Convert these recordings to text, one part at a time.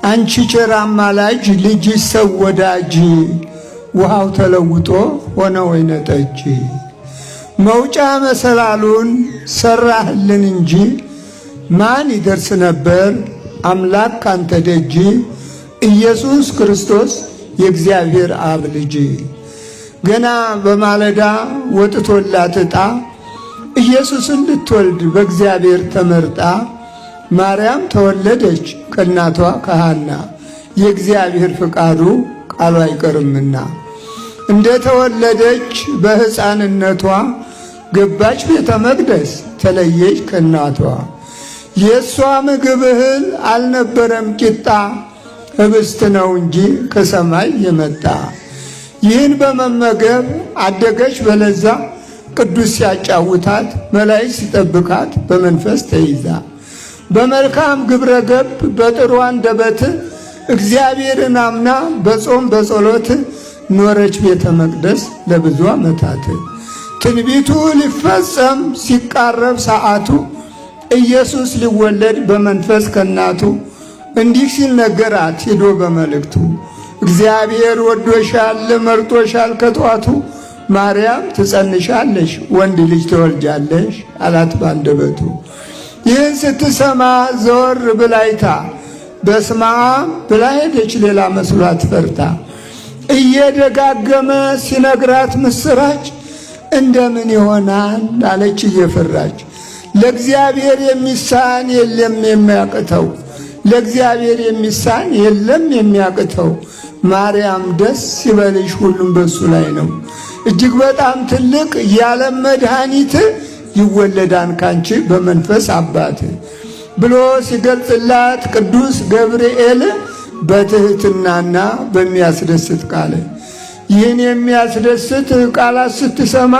አንቺ ቸር አማላጅ ልጅሽ ሰው ወዳጅ ውሃው ተለውጦ ሆነ ወይነ ጠጅ። መውጫ መሰላሉን ሰራህልን እንጂ ማን ይደርስ ነበር አምላክ ካንተ ደጅ። ኢየሱስ ክርስቶስ የእግዚአብሔር አብ ልጅ። ገና በማለዳ ወጥቶላት ዕጣ ኢየሱስን ልትወልድ በእግዚአብሔር ተመርጣ ማርያም ተወለደች ከእናቷ ከሐና። የእግዚአብሔር ፍቃዱ ቃሉ አይቀርምና እንደ ተወለደች በሕፃንነቷ ገባች ቤተ መቅደስ ተለየች ከእናቷ። የእሷ ምግብ እህል አልነበረም ቂጣ ህብስት ነው እንጂ ከሰማይ የመጣ። ይህን በመመገብ አደገች በለዛ ቅዱስ ሲያጫውታት መላእክት ሲጠብቃት በመንፈስ ተይዛ። በመልካም ግብረ ገብ በጥሩ አንደበት እግዚአብሔርን አምና በጾም በጸሎት ኖረች ቤተ መቅደስ ለብዙ ዓመታት። ትንቢቱ ሊፈጸም ሲቃረብ ሰዓቱ ኢየሱስ ሊወለድ በመንፈስ ከናቱ እንዲህ ሲል ነገራት ሄዶ በመልእክቱ። እግዚአብሔር ወዶሻል መርጦሻል ከጧቱ ማርያም ትጸንሻለሽ ወንድ ልጅ ትወልጃለሽ አላት ባንደበቱ። ይህን ስትሰማ ዘወር ብላይታ በስመ አብ ብላ ሄደች ሌላ መስሏት ፈርታ። እየደጋገመ ሲነግራት ምስራች እንደምን ይሆናል አለች እየፈራች። ለእግዚአብሔር የሚሳን የለም የሚያቅተው፣ ለእግዚአብሔር የሚሳን የለም የሚያቅተው። ማርያም ደስ ይበልሽ ሁሉም በሱ ላይ ነው። እጅግ በጣም ትልቅ የዓለም መድኃኒት ይወለዳን ካንቺ በመንፈስ አባት ብሎ ሲገልጽላት ቅዱስ ገብርኤል በትህትናና በሚያስደስት ቃል። ይህን የሚያስደስት ቃላት ስትሰማ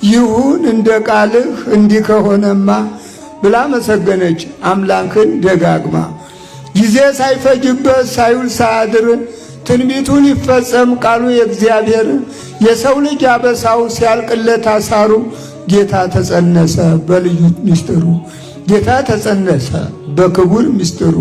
ይሁን እንደ ቃልህ እንዲህ ከሆነማ ብላ መሰገነች አምላክን ደጋግማ። ጊዜ ሳይፈጅበት ሳይውል ሳያድር ትንቢቱ ሊፈጸም ቃሉ የእግዚአብሔር የሰው ልጅ አበሳው ሲያልቅለት አሳሩ ጌታ ተጸነሰ በልዩ ምስጢሩ። ጌታ ተጸነሰ በክቡር ምስጢሩ